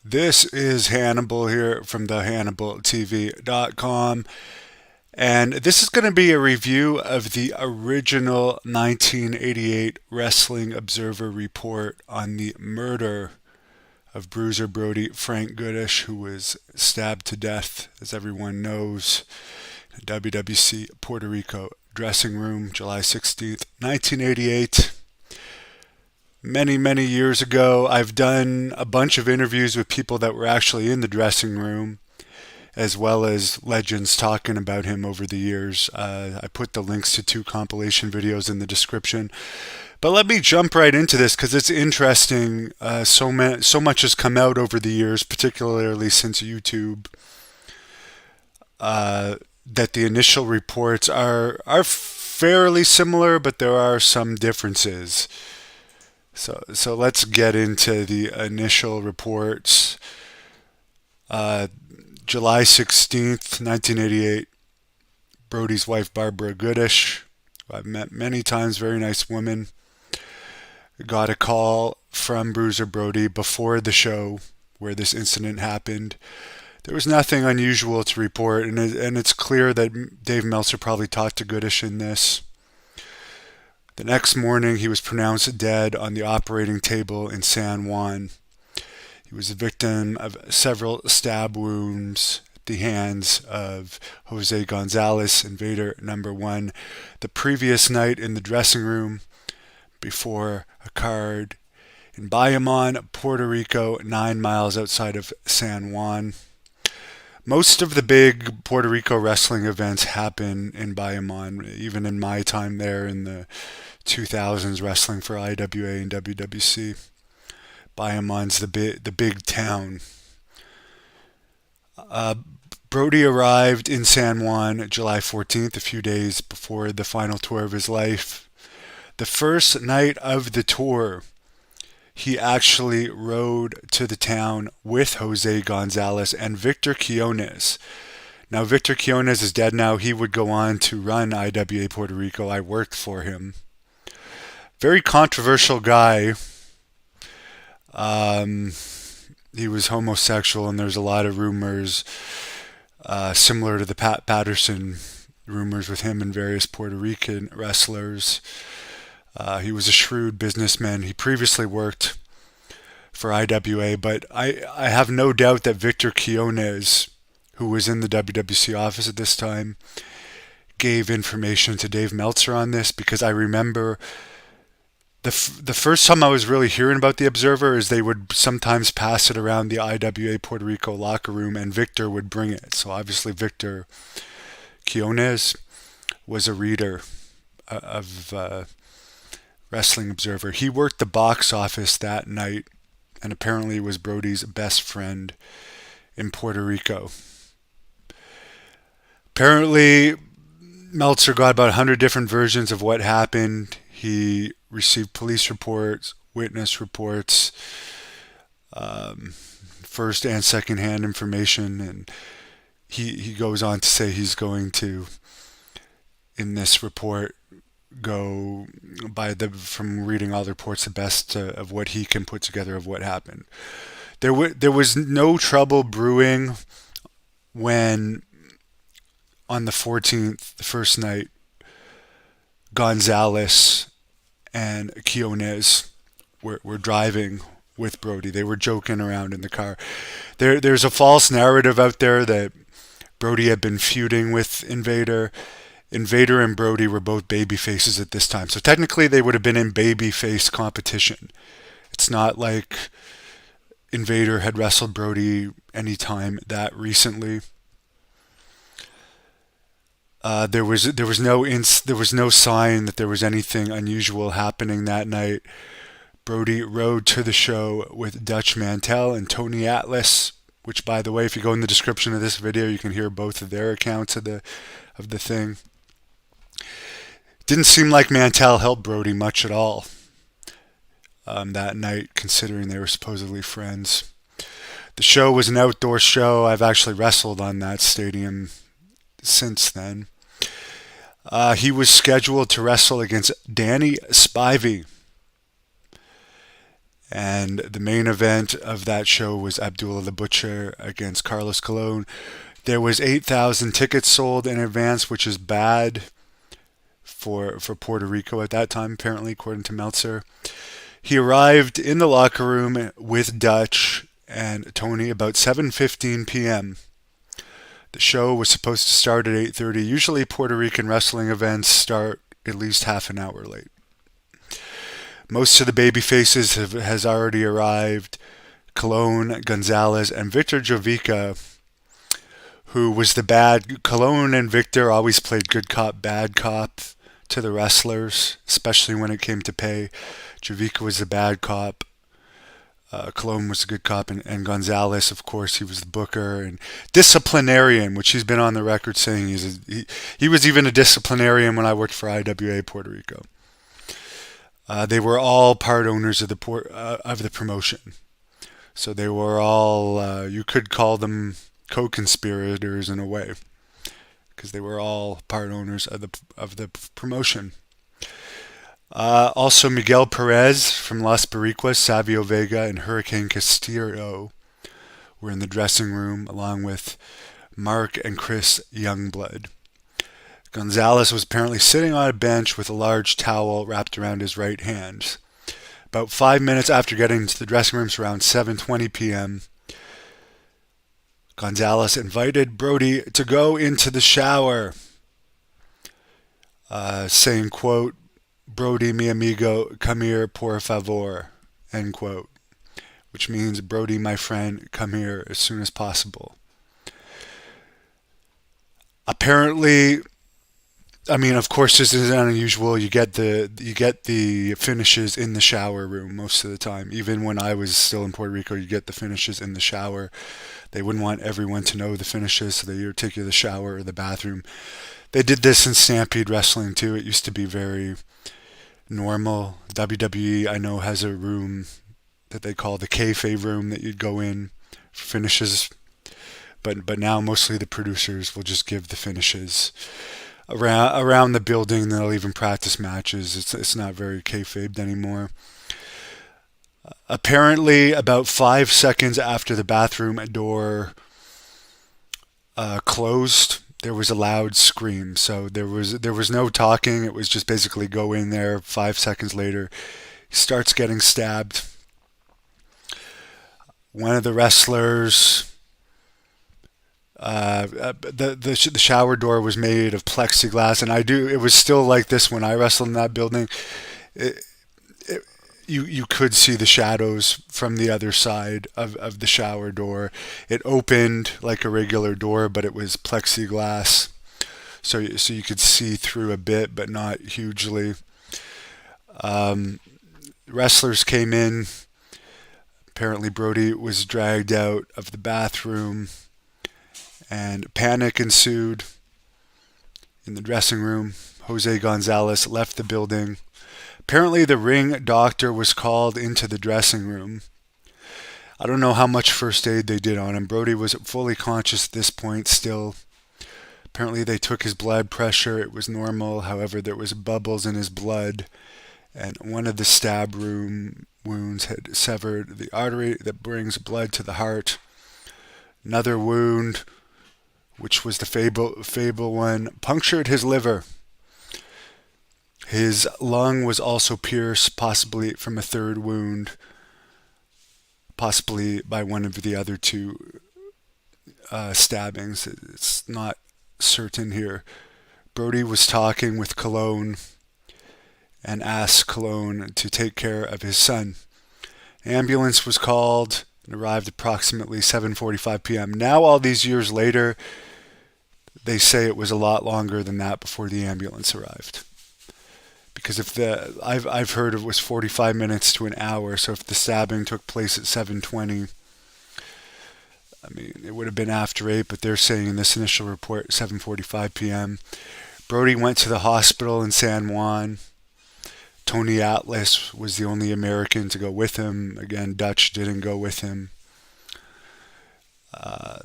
This is Hannibal here from the HannibalTV.com, and this is going to be a review of the original 1988 Wrestling Observer report on the murder of Bruiser Brody, Frank Goodish, who was stabbed to death, as everyone knows, in a WWC Puerto Rico dressing room, July 16th, 1988. Many years ago. I've done a bunch of interviews with people that were actually in the dressing room, as well as legends talking about him over the years. I put the links to two compilation videos in the description. But let me jump right into this because it's interesting. So much has come out over the years, particularly since YouTube, that the initial reports are fairly similar, but there are some differences. So let's get into the initial reports. Uh, July 16th, 1988, Brody's wife Barbara Goodish, who I've met many times, very nice woman, got a call from Bruiser Brody before the show where this incident happened. There was nothing unusual to report, and it's clear that Dave Meltzer probably talked to Goodish in this. The next morning, he was pronounced dead on the operating table in San Juan. He was the victim of several stab wounds at the hands of Jose Gonzalez, Invader number one, the previous night in the dressing room before a card in Bayamon, Puerto Rico, 9 miles outside of San Juan. Most of the big Puerto Rico wrestling events happen in Bayamon, even in my time there in the 2000s wrestling for IWA and WWC. Bayamon's the big town. Uh, Brody arrived in San Juan July 14th, a few days before the final tour of his life. The first night of the tour, he actually rode to the town with Jose Gonzalez and Victor Quiones. Now, Victor Quiones is dead now. He would go on to run IWA Puerto Rico. I worked for him. Very controversial guy. He was homosexual, and there's a lot of rumors similar to the Pat Patterson rumors with him and various Puerto Rican wrestlers. He was a shrewd businessman. He previously worked for IWA, but I have no doubt that Victor Quiones, who was in the WWC office at this time, gave information to Dave Meltzer on this, because I remember the first time I was really hearing about the Observer is they would sometimes pass it around the IWA Puerto Rico locker room, and Victor would bring it. So obviously Victor Quiones was a reader of Wrestling Observer. He worked the box office that night and apparently was Brody's best friend in Puerto Rico. Apparently, Meltzer got about 100 different versions of what happened. He received police reports, witness reports, first and second hand information, and he goes on to say he's going to, in this report, go by from reading all the reports, the best of what he can put together of what happened. There was no trouble brewing when on the 14th, the first night, Gonzalez and Quiones were driving with Brody. They were joking around in the car. There's a false narrative out there that Brody had been feuding with Invader. Invader and Brody were both baby faces at this time. So technically they would have been in baby face competition. It's not like Invader had wrestled Brody anytime that recently. There was no sign that there was anything unusual happening that night. Brody rode to the show with Dutch Mantell and Tony Atlas, which, by the way, if you go in the description of this video, you can hear both of their accounts of the thing. Didn't seem like Mantell helped Brody much at all that night, considering they were supposedly friends. The show was an outdoor show. I've actually wrestled on that stadium since then. He was scheduled to wrestle against Danny Spivey. And the main event of that show was Abdullah the Butcher against Carlos Colon. There was 8,000 tickets sold in advance, which is bad for Puerto Rico at that time, apparently, according to Meltzer. He arrived in the locker room with Dutch and Tony about 7:15 p.m. The show was supposed to start at 8:30. Usually Puerto Rican wrestling events start at least half an hour late. Most of the baby faces has already arrived. Colon, Gonzalez, and Victor Jovica, who was the bad. Colon and Victor always played good cop, bad cop to the wrestlers, especially when it came to pay. Jovica was the bad cop. Colon was a good cop, and Gonzalez, of course, he was the booker and disciplinarian, which he's been on the record saying he was even a disciplinarian when I worked for IWA Puerto Rico. They were all part owners of the promotion, so they were all you could call them co-conspirators in a way, because they were all part owners of the promotion. Also, Miguel Perez from Las Boricuas, Savio Vega, and Hurricane Castillo were in the dressing room, along with Mark and Chris Youngblood. Gonzalez was apparently sitting on a bench with a large towel wrapped around his right hand. About 5 minutes after getting into the dressing rooms, around 7:20 p.m., Gonzalez invited Brody to go into the shower, saying, quote, "Brody, mi amigo, come here, por favor," end quote, which means, "Brody, my friend, come here as soon as possible." Apparently, I mean, of course, this isn't unusual. You get the finishes in the shower room most of the time. Even when I was still in Puerto Rico, you get the finishes in the shower. They wouldn't want everyone to know the finishes, so they either take you to the shower or the bathroom. They did this in Stampede Wrestling too. It used to be very normal. WWE, I know, has a room that they call the kayfabe room that you'd go in for finishes. But now mostly the producers will just give the finishes around the building. They'll even practice matches. It's not very kayfabed anymore. Apparently, about 5 seconds after the bathroom door closed, there was a loud scream. So there was no talking. It was just basically go in there. 5 seconds later, he starts getting stabbed. One of the wrestlers. The shower door was made of plexiglass, and it was still like this when I wrestled in that building. You could see the shadows from the other side of the shower door. It opened like a regular door, but it was plexiglass, so you could see through a bit, but not hugely. Wrestlers came in. Apparently Brody was dragged out of the bathroom, and panic ensued in the dressing room. Jose Gonzalez left the building. Apparently the ring doctor was called into the dressing room. I don't know how much first aid they did on him. Brody was fully conscious at this point still. Apparently they took his blood pressure. It was normal. However, there was bubbles in his blood, and one of the stab wounds had severed the artery that brings blood to the heart. Another wound, which was the fatal one, punctured his liver. His lung was also pierced, possibly from a third wound, possibly by one of the other two stabbings. It's not certain here. Brody was talking with Colon and asked Colon to take care of his son. Ambulance was called and arrived approximately 7:45 p.m. Now, all these years later, they say it was a lot longer than that before the ambulance arrived. Because I've heard it was 45 minutes to an hour, so if the stabbing took place at 7:20, I mean, it would have been after 8, but they're saying in this initial report 7:45 p.m. Brody went to the hospital in San Juan. Tony Atlas was the only American to go with him. Again, Dutch didn't go with him.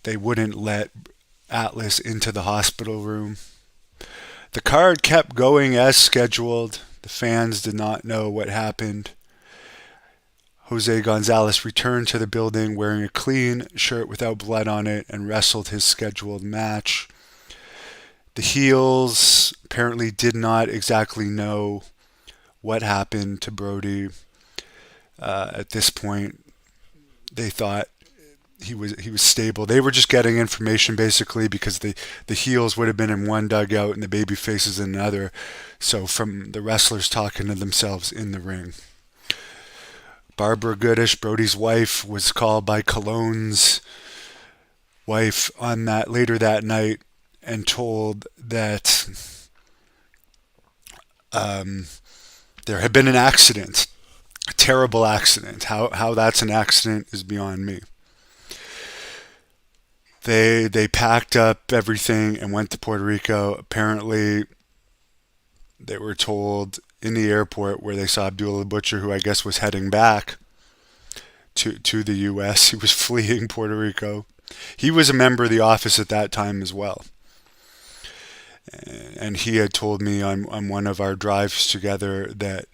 They wouldn't let Atlas into the hospital room. The card kept going as scheduled. The fans did not know what happened. Jose Gonzalez returned to the building wearing a clean shirt without blood on it and wrestled his scheduled match. The heels apparently did not exactly know what happened to Brody. At this point, they thought he was stable. They were just getting information basically because the heels would have been in one dugout and the baby faces in another. So from the wrestlers talking to themselves in the ring. Barbara Goodish, Brody's wife, was called by Cologne's wife on that later that night and told that there had been an accident, a terrible accident. How that's an accident is beyond me. They packed up everything and went to Puerto Rico. Apparently, they were told in the airport where they saw Abdullah the Butcher, who I guess was heading back to the U.S. He was fleeing Puerto Rico. He was a member of the office at that time as well. And he had told me on one of our drives together that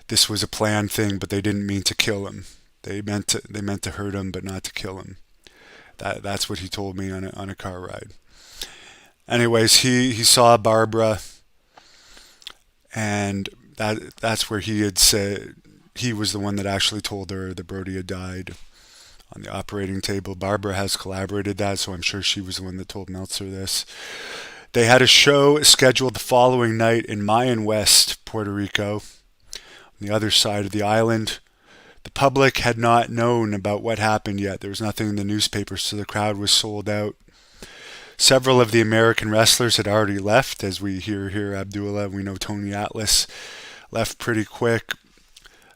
this was a planned thing, but they didn't mean to kill him. They meant to hurt him, but not to kill him. That's what he told me on a car ride. Anyways, he saw Barbara, and that's where he had said he was the one that actually told her that Brody had died on the operating table. Barbara has collaborated that, so I'm sure she was the one that told Meltzer this. They had a show scheduled the following night in Mayan West, Puerto Rico, on the other side of the island. The public had not known about what happened yet. There was nothing in the newspapers, so the crowd was sold out. Several of the American wrestlers had already left, as we hear here Abdullah. We know Tony Atlas left pretty quick.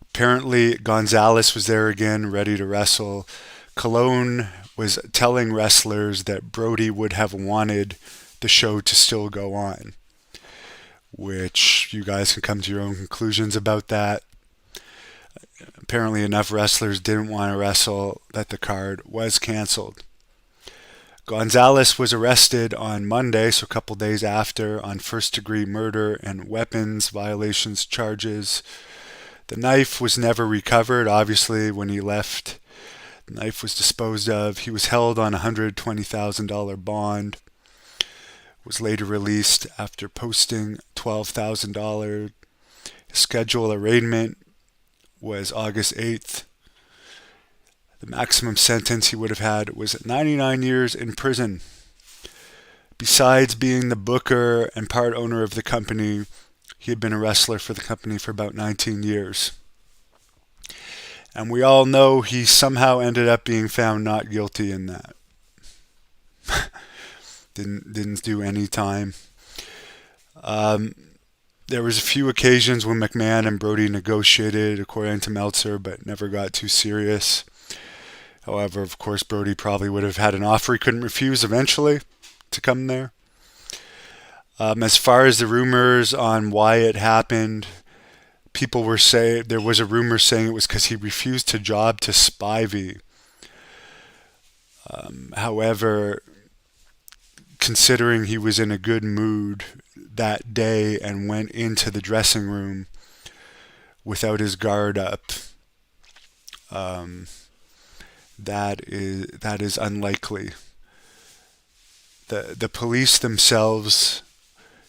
Apparently, Gonzalez was there again, ready to wrestle. Cologne was telling wrestlers that Brody would have wanted the show to still go on, which you guys can come to your own conclusions about that. Apparently enough wrestlers didn't want to wrestle that the card was canceled. Gonzalez was arrested on Monday, so a couple days after, on first-degree murder and weapons violations charges. The knife was never recovered, obviously, when he left. The knife was disposed of. He was held on a $120,000 bond. Was later released after posting $12,000. His scheduled arraignment was August 8th. The maximum sentence he would have had was 99 years in prison. Besides being the booker and part owner of the company, he had been a wrestler for the company for about 19 years. And we all know he somehow ended up being found not guilty in that. Didn't do any time. There was a few occasions when McMahon and Brody negotiated, according to Meltzer, but never got too serious. However, of course, Brody probably would have had an offer he couldn't refuse eventually to come there. As far as the rumors on why it happened, people were saying there was a rumor saying it was because he refused to job to Spivey. However, considering he was in a good mood that day and went into the dressing room without his guard up, that is unlikely. The police themselves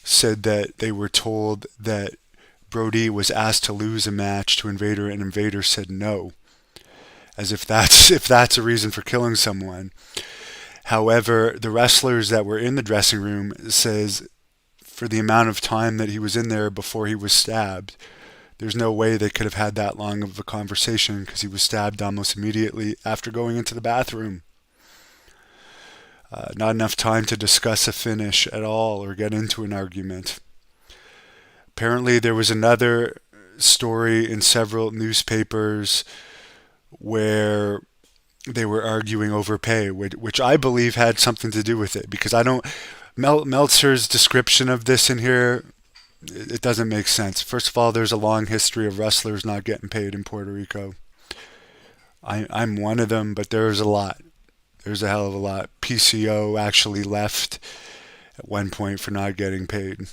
said that they were told that Brody was asked to lose a match to Invader, and Invader said no, as if that's a reason for killing someone. However, the wrestlers that were in the dressing room says for the amount of time that he was in there before he was stabbed, there's no way they could have had that long of a conversation because he was stabbed almost immediately after going into the bathroom. Not enough time to discuss a finish at all or get into an argument. Apparently there was another story in several newspapers where they were arguing over pay, which I believe had something to do with it, because I don't... Meltzer's description of this in here, it doesn't make sense. First of all, there's a long history of wrestlers not getting paid in Puerto Rico. I'm one of them, but there's a lot. There's a hell of a lot. PCO actually left at one point for not getting paid.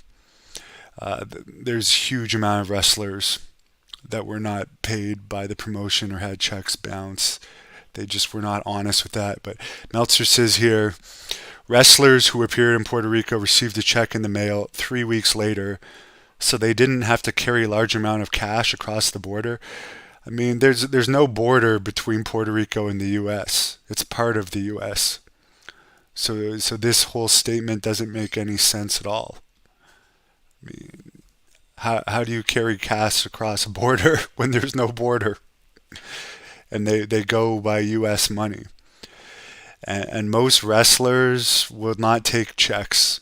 There's a huge amount of wrestlers that were not paid by the promotion or had checks bounce. They just were not honest with that. But Meltzer says here, wrestlers who appeared in Puerto Rico received a check in the mail 3 weeks later, so they didn't have to carry a large amount of cash across the border. I mean, there's no border between Puerto Rico and the U.S. It's part of the U.S. So this whole statement doesn't make any sense at all. I mean, how do you carry cash across a border when there's no border? And they go by U.S. money. And most wrestlers will not take checks.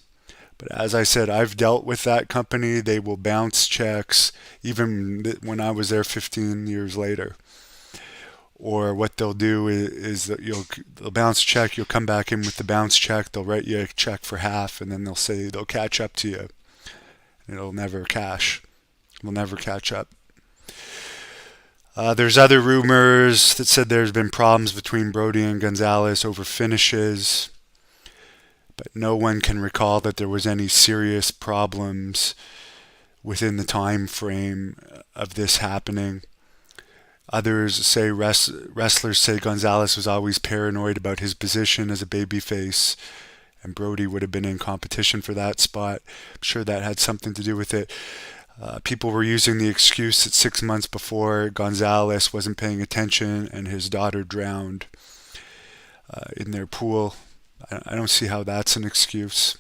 But as I said, I've dealt with that company. They will bounce checks even when I was there 15 years later. Or what they'll do is that they'll bounce check. You'll come back in with the bounce check. They'll write you a check for half, and then they'll say they'll catch up to you. It'll never cash. It'll never catch up. There's other rumors that said there's been problems between Brody and Gonzalez over finishes, but no one can recall that there was any serious problems within the time frame of this happening. Others say wrestlers say Gonzalez was always paranoid about his position as a babyface, and Brody would have been in competition for that spot. I'm sure that had something to do with it. People were using the excuse that 6 months before Gonzalez wasn't paying attention and his daughter drowned in their pool. I don't see how that's an excuse.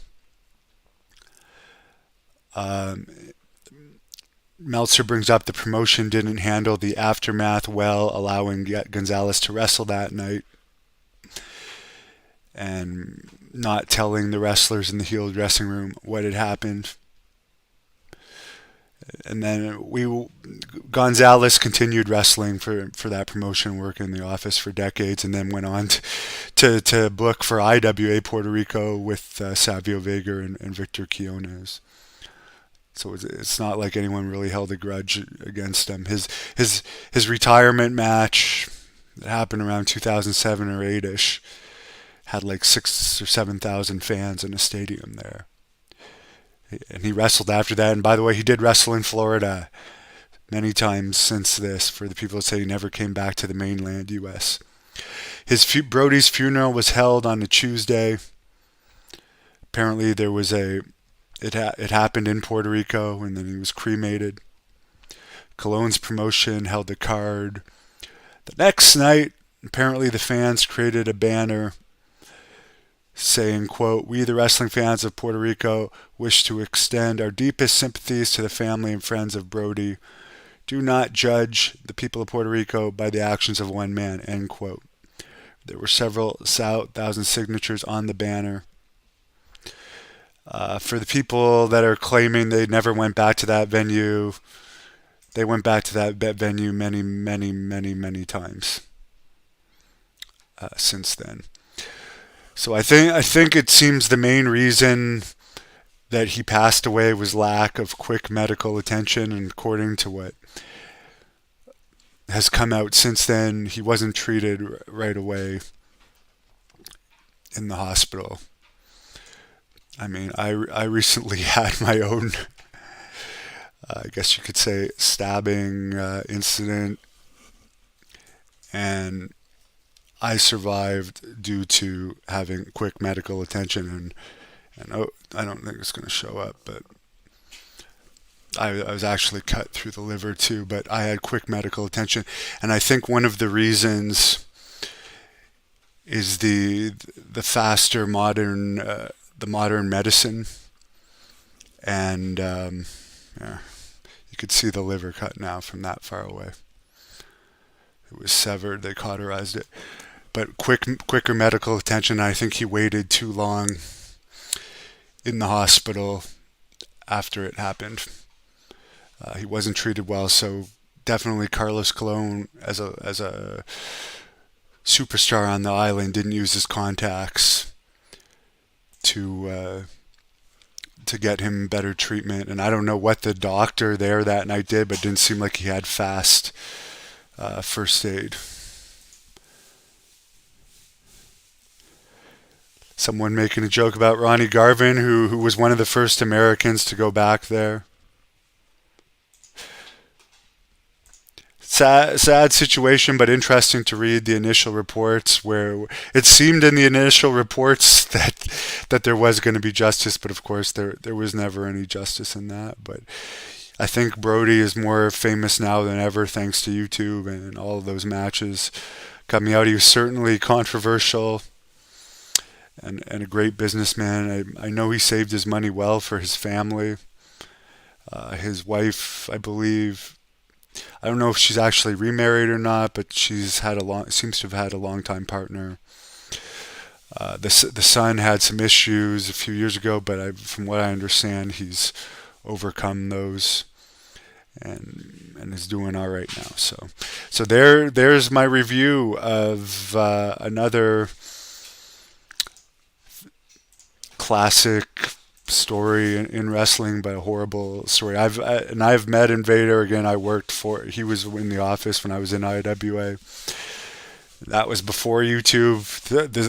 Meltzer brings up the promotion didn't handle the aftermath well, allowing Gonzalez to wrestle that night and not telling the wrestlers in the heel dressing room what had happened. And then Gonzalez continued wrestling for that promotion, working in the office for decades, and then went on to book for IWA Puerto Rico with Savio Vega and Victor Quiones. So it's not like anyone really held a grudge against him. His retirement match that happened around 2007 or 8ish had like 6,000 or 7,000 fans in a stadium there. And he wrestled after that. And by the way, he did wrestle in Florida many times since this, for the people that say he never came back to the mainland U.S. Brody's funeral was held on a Tuesday. Apparently there was it happened in Puerto Rico, and then he was cremated. Cologne's promotion held the card. The next night, apparently the fans created a banner saying, quote, "We, the wrestling fans of Puerto Rico, wish to extend our deepest sympathies to the family and friends of Brody. Do not judge the people of Puerto Rico by the actions of one man," end quote. There were several thousand signatures on the banner. For the people that are claiming they never went back to that venue, they went back to that venue many, many, many, many times since then. So I think it seems the main reason that he passed away was lack of quick medical attention, and according to what has come out since then, he wasn't treated right away in the hospital. I mean, I recently had my own, I guess you could say, stabbing incident, and I survived due to having quick medical attention, and I don't think it's going to show up, but I was actually cut through the liver too, but I had quick medical attention, and I think one of the reasons is the faster modern medicine, and yeah, you could see the liver cut now from that far away. It was severed. They cauterized it. But quicker medical attention. I think he waited too long in the hospital after it happened. He wasn't treated well, so definitely Carlos Colon, as a superstar on the island, didn't use his contacts to get him better treatment. And I don't know what the doctor there that night did, but it didn't seem like he had fast first aid. Someone making a joke about Ronnie Garvin, who was one of the first Americans to go back there. sad situation, but interesting to read the initial reports, where it seemed in the initial reports that there was going to be justice, but of course there was never any justice in that. But I think Brody is more famous now than ever thanks to YouTube and all of those matches coming out. He was certainly controversial and a great businessman. I know he saved his money well for his family. His wife, I believe, I don't know if she's actually remarried or not, but seems to have had a long time partner. The son had some issues a few years ago, but from what I understand, he's overcome those and is doing all right now. So there's my review of another classic story in wrestling, but a horrible story. I've met Invader again. He was in the office when I was in IWA. That was before YouTube.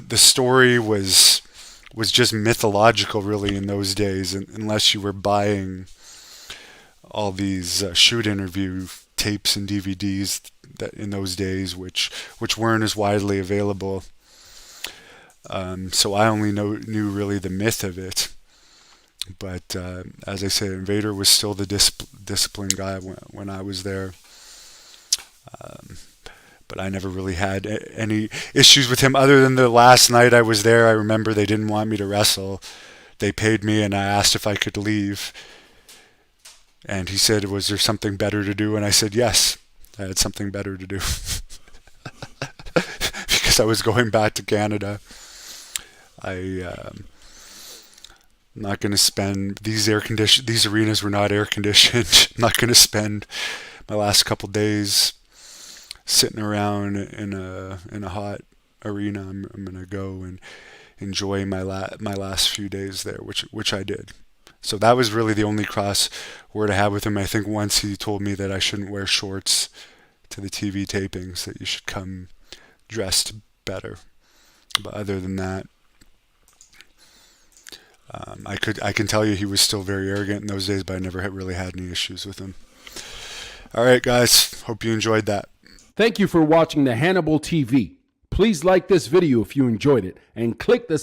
The story was just mythological, really, in those days, unless you were buying all these shoot interview tapes and DVDs that in those days, which weren't as widely available. So I only knew really the myth of it. But as I said, Invader was still the disciplined guy when I was there. But I never really had any issues with him other than the last night I was there. I remember they didn't want me to wrestle. They paid me, and I asked if I could leave. And he said, "Was there something better to do?" And I said, "Yes, I had something better to do." Because I was going back to Canada. I'm not going to spend these arenas were not air conditioned. I'm not going to spend my last couple days sitting around in a hot arena. I'm going to go and enjoy my last few days there, which I did. So that was really the only cross word I had with him. I think once he told me that I shouldn't wear shorts to the TV tapings, that you should come dressed better. But other than that, I can tell you he was still very arrogant in those days, but I never really had any issues with him. All right, guys. Hope you enjoyed that. Thank you for watching the Hannibal TV. Please like this video if you enjoyed it and click the